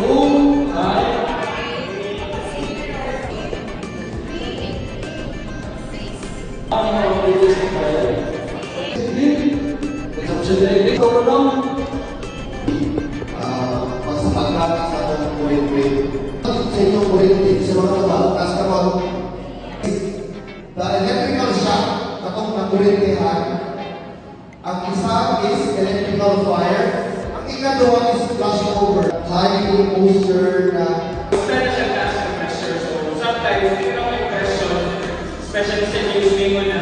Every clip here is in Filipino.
2, high. Pasapagkat sa atong kurente. Sa inyong kurente, sa mga kabatas karon, the electrical shock katong na kurentehan, ang isa is electrical fire, ang ikaduha is flashover, high moisture na Pwede siya gas compressor. So sometimes, ito may question, especially sa using mo na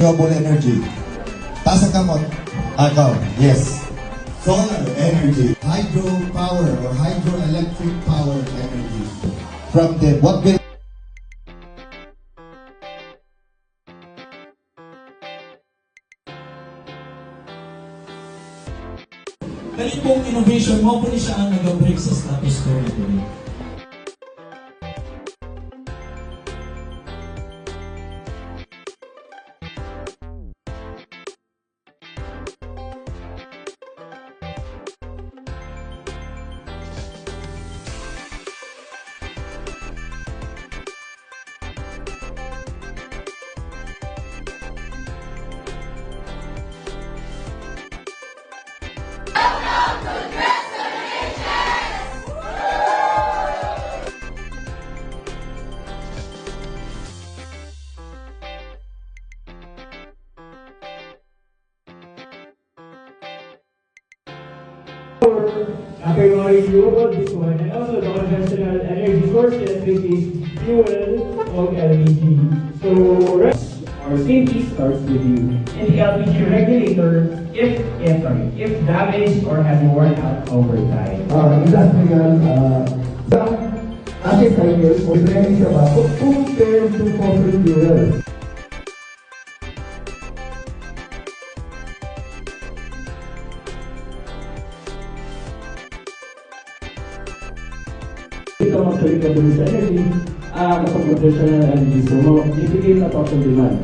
renewable energy. Taas ang kamot. Agaw. Yes. Solar energy. Hydropower or hydroelectric power energy. From the what will Dahil pong innovation mo po siya ang nag-break sa status quo ito. After renewable this one, and also the conventional energy sources, which is fuel or LPG. So, our safety starts with you. And the LPG regulator, if damaged or has worn out over time. Industrial, asset cycle, depende siya ba compared to fossil fuels. Ito mag-select na dun sa energy, kapag conventional energy, so ibigay na total demand.